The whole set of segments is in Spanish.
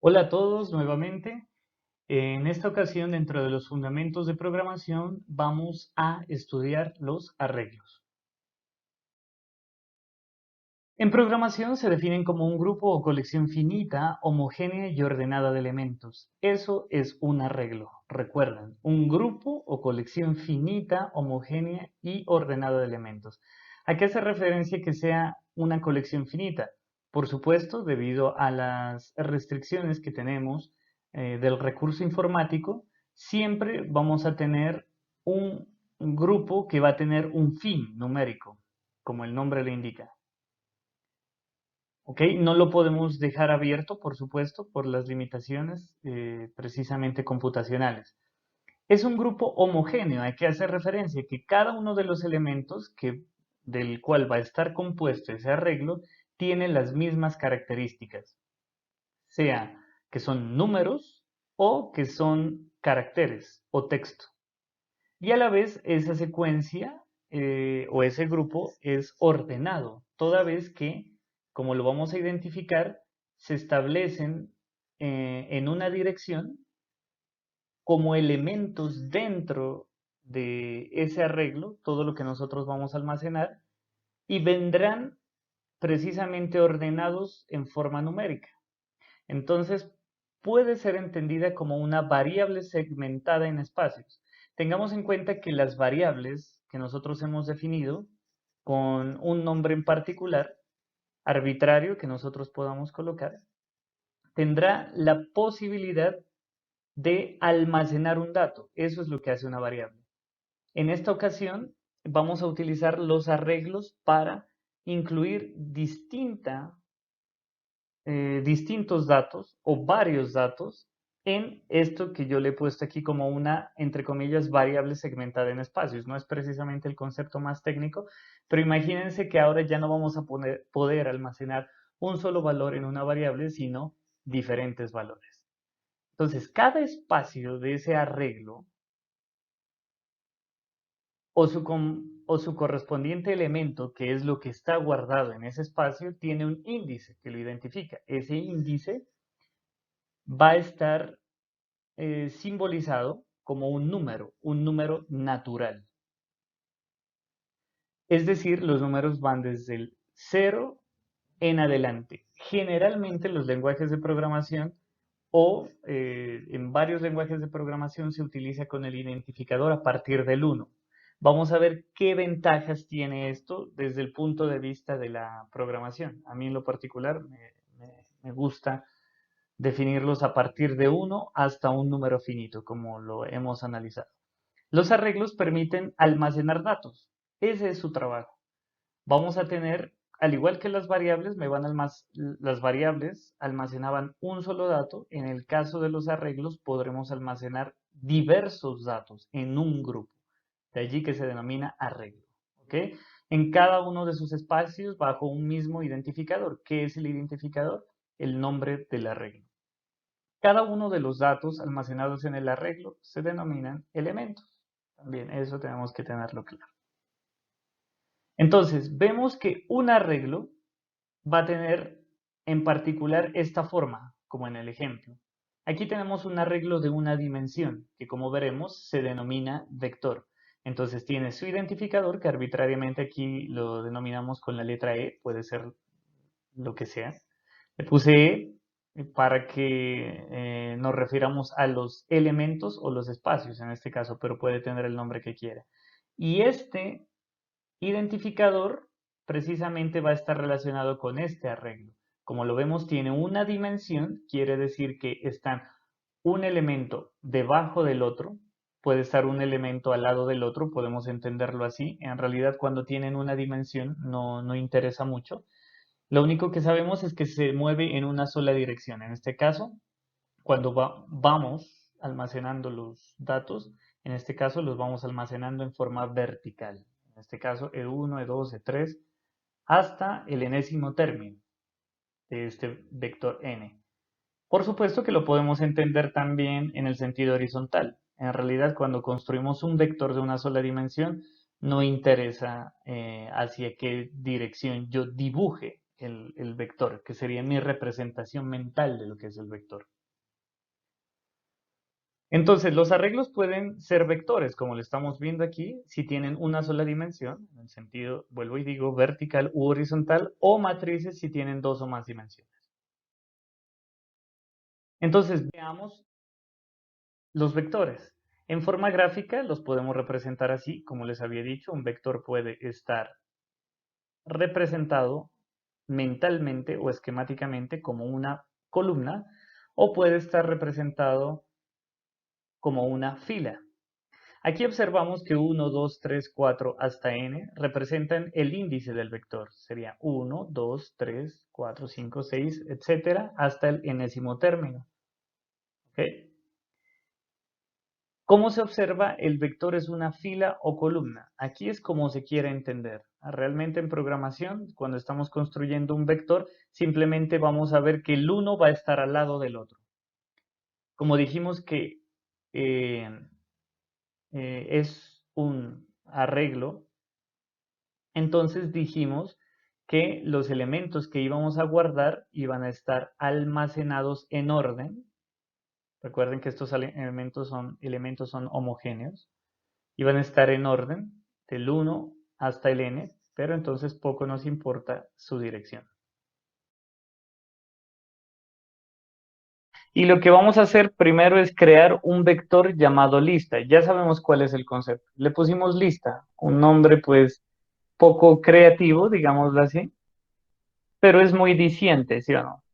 Hola a todos nuevamente. En esta ocasión, dentro de los fundamentos de programación, vamos a estudiar los arreglos. En programación se definen como un grupo o colección finita, homogénea y ordenada de elementos. Eso es un arreglo. Recuerden, un grupo o colección finita, homogénea y ordenada de elementos. ¿A qué hace referencia que sea una colección finita? Por supuesto, debido a las restricciones que tenemos del recurso informático, siempre vamos a tener un grupo que va a tener un fin numérico, como el nombre le indica. ¿Ok? No lo podemos dejar abierto, por supuesto, por las limitaciones precisamente computacionales. Es un grupo homogéneo, hay que hacer referencia que cada uno de los elementos del cual va a estar compuesto ese arreglo tiene las mismas características, sea que son números o que son caracteres o texto. Y a la vez esa secuencia o ese grupo es ordenado, toda vez que, como lo vamos a identificar, se establecen en una dirección como elementos dentro de ese arreglo, todo lo que nosotros vamos a almacenar, y vendrán precisamente ordenados en forma numérica. Entonces, puede ser entendida como una variable segmentada en espacios. Tengamos en cuenta que las variables que nosotros hemos definido con un nombre en particular, arbitrario que nosotros podamos colocar, tendrá la posibilidad de almacenar un dato. Eso es lo que hace una variable. En esta ocasión vamos a utilizar los arreglos para incluir distintos datos o varios datos en esto que yo le he puesto aquí como una, entre comillas, variable segmentada en espacios. No es precisamente el concepto más técnico, pero imagínense que ahora ya no vamos a poder almacenar un solo valor en una variable, sino diferentes valores. Entonces, cada espacio de ese arreglo o su correspondiente elemento, que es lo que está guardado en ese espacio, tiene un índice que lo identifica. Ese índice va a estar simbolizado como un número natural. Es decir, los números van desde el 0 en adelante. Generalmente los lenguajes de programación o en varios lenguajes de programación se utiliza con el identificador a partir del 1. Vamos a ver qué ventajas tiene esto desde el punto de vista de la programación. A mí en lo particular me gusta definirlos a partir de 1 hasta un número finito, como lo hemos analizado. Los arreglos permiten almacenar datos. Ese es su trabajo. Vamos a tener, al igual que las variables, las variables almacenaban un solo dato. En el caso de los arreglos, podremos almacenar diversos datos en un grupo. De allí que se denomina arreglo. ¿Ok? En cada uno de sus espacios, bajo un mismo identificador. ¿Qué es el identificador? El nombre del arreglo. Cada uno de los datos almacenados en el arreglo se denominan elementos. También eso tenemos que tenerlo claro. Entonces, vemos que un arreglo va a tener en particular esta forma, como en el ejemplo. Aquí tenemos un arreglo de una dimensión, que como veremos se denomina vector. Entonces tiene su identificador, que arbitrariamente aquí lo denominamos con la letra E, puede ser lo que sea. Le puse para que nos refiramos a los elementos o los espacios en este caso, pero puede tener el nombre que quiera. Y este identificador precisamente va a estar relacionado con este arreglo. Como lo vemos, tiene una dimensión, quiere decir que están un elemento debajo del otro, puede estar un elemento al lado del otro, podemos entenderlo así. En realidad, cuando tienen una dimensión no interesa mucho. Lo único que sabemos es que se mueve en una sola dirección. En este caso, cuando vamos almacenando los datos, en este caso los vamos almacenando en forma vertical. En este caso, E1, E2, E3, hasta el enésimo término de este vector n. Por supuesto que lo podemos entender también en el sentido horizontal. En realidad, cuando construimos un vector de una sola dimensión, no interesa hacia qué dirección yo dibuje el vector, que sería mi representación mental de lo que es el vector. Entonces, los arreglos pueden ser vectores, como lo estamos viendo aquí, si tienen una sola dimensión, en el sentido, vuelvo y digo, vertical u horizontal, o matrices si tienen dos o más dimensiones. Entonces, veamos los vectores. En forma gráfica los podemos representar así, como les había dicho, un vector puede estar representado mentalmente o esquemáticamente como una columna, o puede estar representado como una fila. Aquí observamos que 1, 2, 3, 4 hasta n representan el índice del vector. Sería 1, 2, 3, 4, 5, 6, etcétera, hasta el enésimo término. ¿Okay? ¿Cómo se observa? El vector es una fila o columna. Aquí es como se quiere entender. Realmente en programación, cuando estamos construyendo un vector, simplemente vamos a ver que el uno va a estar al lado del otro. Como dijimos que eh, es un arreglo, entonces dijimos que los elementos que íbamos a guardar iban a estar almacenados en orden. Recuerden que estos elementos son homogéneos. Iban a estar en orden del 1 hasta el n, pero entonces poco nos importa su dirección. Y lo que vamos a hacer primero es crear un vector llamado lista. Ya sabemos cuál es el concepto. Le pusimos lista, un nombre pues poco creativo, digámoslo así, pero es muy diciente, ¿sí o no?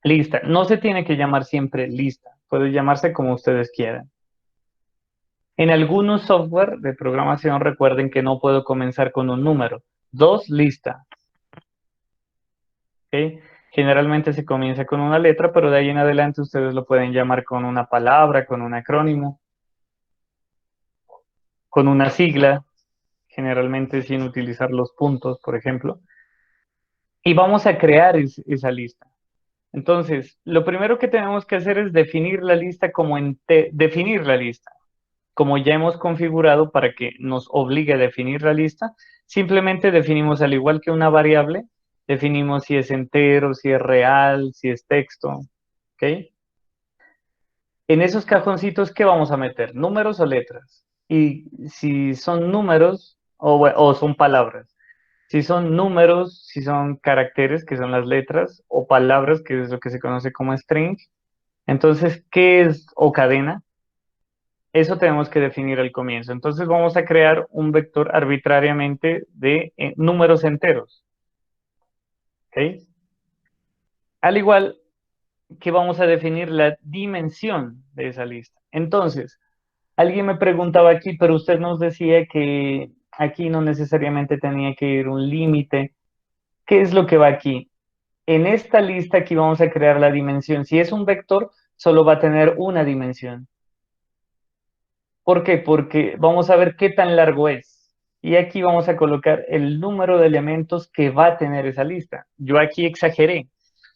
Lista. No se tiene que llamar siempre lista, puede llamarse como ustedes quieran. En algunos software de programación recuerden que no puedo comenzar con un número. 2, lista. ¿Okay? Generalmente se comienza con una letra, pero de ahí en adelante ustedes lo pueden llamar con una palabra, con un acrónimo, con una sigla, generalmente sin utilizar los puntos, por ejemplo. Y vamos a crear esa lista. Entonces, lo primero que tenemos que hacer es definir la lista definir la lista. Como ya hemos configurado para que nos obligue a definir la lista, simplemente definimos al igual que una variable, definimos si es entero, si es real, si es texto, ¿ok? En esos cajoncitos, ¿qué vamos a meter? ¿Números o letras? Y si son números o son palabras. Si son números, si son caracteres, que son las letras, o palabras, que es lo que se conoce como string. Entonces, ¿qué es o cadena? Eso tenemos que definir al comienzo. Entonces vamos a crear un vector arbitrariamente de números enteros. ¿Ok? Al igual que vamos a definir la dimensión de esa lista. Entonces, alguien me preguntaba aquí, pero usted nos decía que aquí no necesariamente tenía que ir un límite. ¿Qué es lo que va aquí? En esta lista aquí vamos a crear la dimensión. Si es un vector, solo va a tener una dimensión. ¿Por qué? Porque vamos a ver qué tan largo es. Y aquí vamos a colocar el número de elementos que va a tener esa lista. Yo aquí exageré,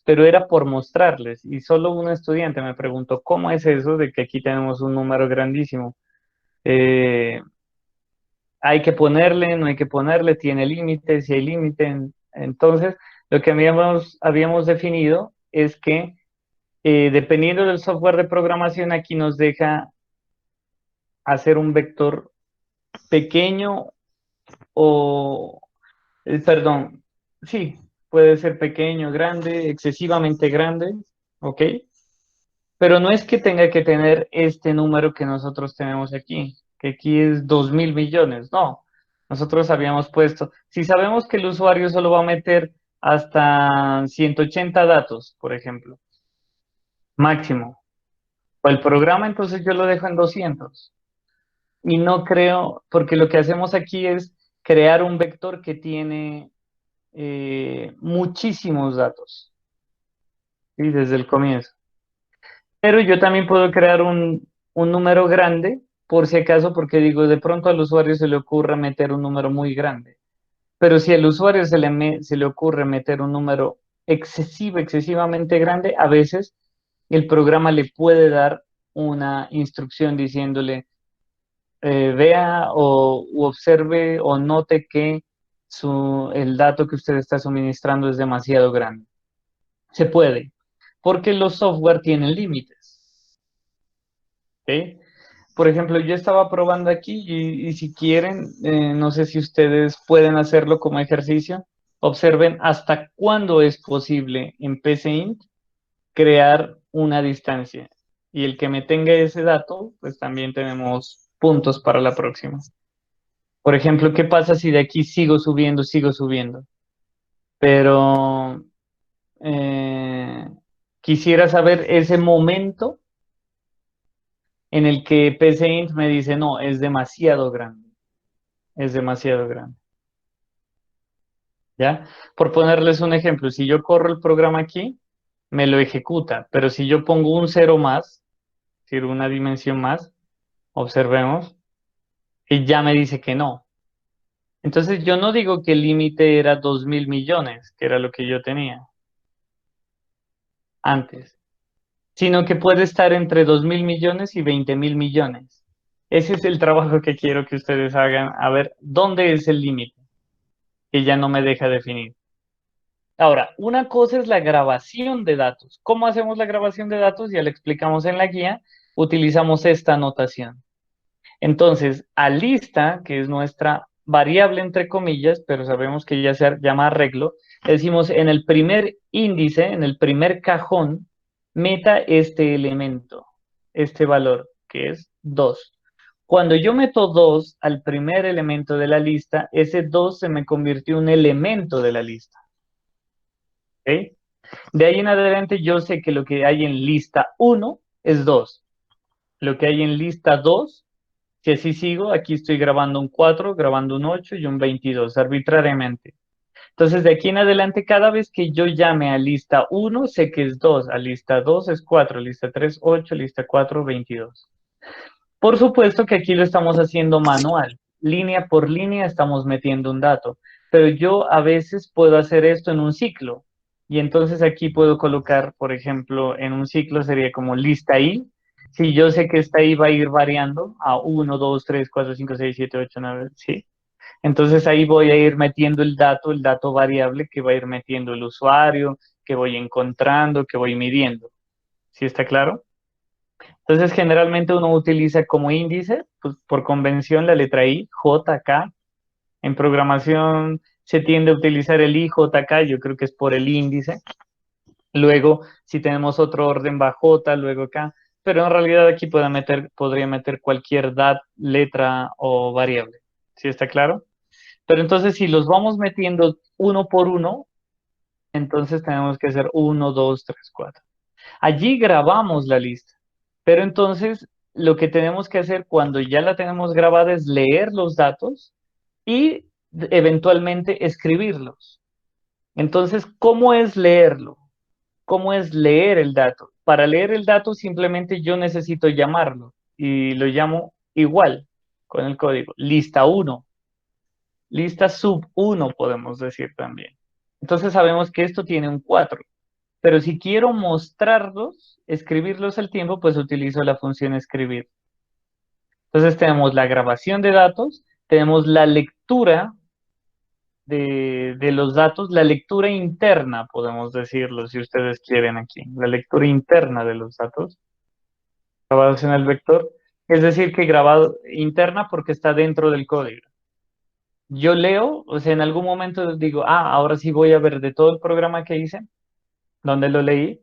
pero era por mostrarles. Y solo un estudiante me preguntó, ¿cómo es eso de que aquí tenemos un número grandísimo? Eh, ¿Hay que ponerle, no hay que ponerle? ¿Tiene límite? Si hay límite. Entonces, lo que habíamos definido es que dependiendo del software de programación, aquí nos deja hacer un vector pequeño o, perdón, sí, puede ser pequeño, grande, excesivamente grande, ¿ok? Pero no es que tenga que tener este número que nosotros tenemos aquí, que aquí es 2.000 millones, no. Nosotros habíamos puesto, si sabemos que el usuario solo va a meter hasta 180 datos, por ejemplo, máximo, o el programa, entonces yo lo dejo en 200. Y no creo, porque lo que hacemos aquí es crear un vector que tiene muchísimos datos, ¿sí? Desde el comienzo. Pero yo también puedo crear un número grande, por si acaso, porque digo, de pronto al usuario se le ocurre meter un número muy grande. Pero si al usuario se le ocurre meter un número excesivamente grande, a veces el programa le puede dar una instrucción diciéndole, vea o u observe o note que el dato que usted está suministrando es demasiado grande. Se puede, porque los software tienen límites. ¿Ok? Por ejemplo, yo estaba probando aquí y si quieren, no sé si ustedes pueden hacerlo como ejercicio. Observen hasta cuándo es posible en PCInt crear una distancia. Y el que me tenga ese dato, pues también tenemos puntos para la próxima. Por ejemplo, ¿qué pasa si de aquí sigo subiendo, sigo subiendo? Pero eh, quisiera saber ese momento en el que PCInt me dice, no, es demasiado grande, es demasiado grande. ¿Ya? Por ponerles un ejemplo, si yo corro el programa aquí, me lo ejecuta, pero si yo pongo un cero más, es decir, una dimensión más, observemos, y ya me dice que no. Entonces yo no digo que el límite era 2.000 millones, que era lo que yo tenía antes, sino que puede estar entre 2.000 millones y 20.000 millones. Ese es el trabajo que quiero que ustedes hagan, a ver dónde es el límite, que ya no me deja definir. Ahora, una cosa es la grabación de datos. ¿Cómo hacemos la grabación de datos? Ya le explicamos en la guía. Utilizamos esta notación. Entonces, a lista, que es nuestra variable entre comillas, pero sabemos que ya se llama arreglo, le decimos en el primer índice, en el primer cajón, meta este elemento, este valor, que es 2. Cuando yo meto 2 al primer elemento de la lista, ese 2 se me convirtió en un elemento de la lista. ¿Ok? De ahí en adelante yo sé que lo que hay en lista 1 es 2. Lo que hay en lista 2, si así sigo, aquí estoy grabando un 4, grabando un 8 y un 22 arbitrariamente. Entonces de aquí en adelante, cada vez que yo llame a lista 1, sé que es 2, a lista 2 es 4, lista 3, 8, lista 4, 22. Por supuesto que aquí lo estamos haciendo manual, línea por línea estamos metiendo un dato, pero yo a veces puedo hacer esto en un ciclo y entonces aquí puedo colocar, por ejemplo, en un ciclo sería como lista i. Si yo sé que esta i va a ir variando a 1, 2, 3, 4, 5, 6, 7, 8, 9, ¿sí? Entonces ahí voy a ir metiendo el dato variable que va a ir metiendo el usuario, que voy encontrando, que voy midiendo. ¿Sí está claro? Entonces, generalmente uno utiliza como índice, pues, por convención, la letra I, J, K. En programación se tiende a utilizar el I, J, K, yo creo que es por el índice. Luego, si tenemos otro orden, va J, luego K. Pero en realidad aquí podría meter cualquier letra o variable. ¿Sí está claro? Pero entonces, si los vamos metiendo uno por uno, entonces tenemos que hacer 1, 2, 3, 4. Allí grabamos la lista, pero entonces lo que tenemos que hacer cuando ya la tenemos grabada es leer los datos y eventualmente escribirlos. Entonces, ¿cómo es leerlo? ¿Cómo es leer el dato? Para leer el dato simplemente yo necesito llamarlo y lo llamo igual con el código. Lista uno, lista sub uno podemos decir también. Entonces sabemos que esto tiene un 4. Pero si quiero mostrarlos, escribirlos al tiempo, pues utilizo la función escribir. Entonces tenemos la grabación de datos, tenemos la lectura de los datos, la lectura interna, podemos decirlo, si ustedes quieren aquí, la lectura interna de los datos, grabados en el vector, es decir, que grabado interna porque está dentro del código. Yo leo, o sea, en algún momento digo, ahora sí voy a ver de todo el programa que hice, donde lo leí,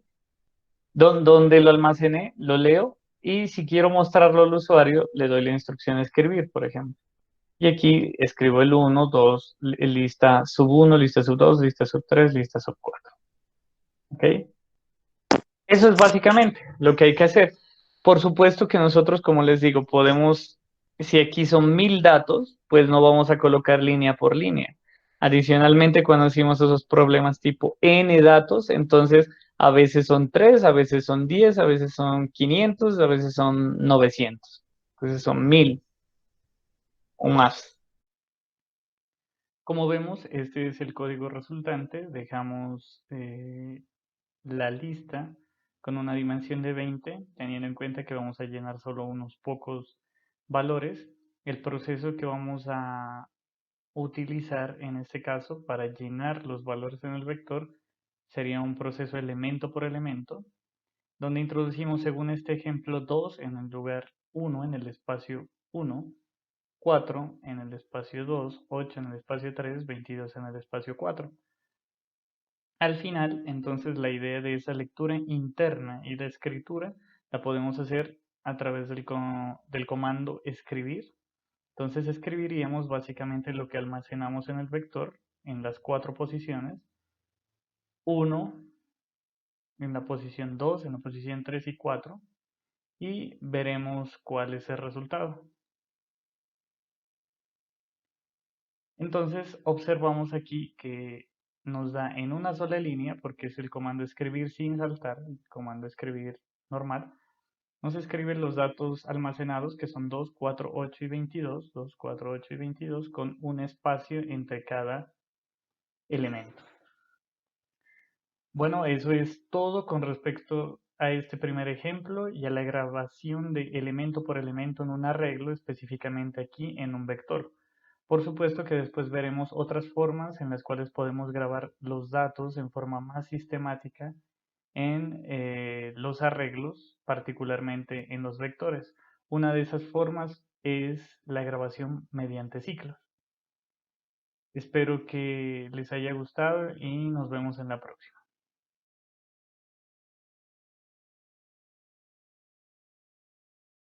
donde lo almacené, lo leo y si quiero mostrarlo al usuario, le doy la instrucción escribir, por ejemplo. Y aquí escribo el 1, 2, lista sub 1, lista sub 2, lista sub 3, lista sub 4. ¿Ok? Eso es básicamente lo que hay que hacer. Por supuesto que nosotros, como les digo, podemos, si aquí son 1.000 datos, pues no vamos a colocar línea por línea. Adicionalmente, cuando hicimos esos problemas tipo n datos, entonces a veces son 3, a veces son 10, a veces son 500, a veces son 900. Entonces son 1.000 o más. Como vemos, este es el código resultante. Dejamos la lista con una dimensión de 20, teniendo en cuenta que vamos a llenar solo unos pocos valores. El proceso que vamos a utilizar en este caso para llenar los valores en el vector sería un proceso elemento por elemento, donde introducimos según este ejemplo 2 en el lugar 1 en el espacio 1, 4 en el espacio 2, 8 en el espacio 3, 22 en el espacio 4. Al final, entonces, la idea de esa lectura interna y de escritura la podemos hacer a través del comando escribir. Entonces escribiríamos básicamente lo que almacenamos en el vector en las 4 posiciones. 1 en la posición 2, en la posición 3 y 4. Y veremos cuál es el resultado. Entonces observamos aquí que nos da en una sola línea, porque es el comando escribir sin saltar, el comando escribir normal, nos escribe los datos almacenados que son 2, 4, 8 y 22, 2, 4, 8 y 22, con un espacio entre cada elemento. Bueno, eso es todo con respecto a este primer ejemplo y a la grabación de elemento por elemento en un arreglo, específicamente aquí en un vector. Por supuesto que después veremos otras formas en las cuales podemos grabar los datos en forma más sistemática en los arreglos, particularmente en los vectores. Una de esas formas es la grabación mediante ciclos. Espero que les haya gustado y nos vemos en la próxima.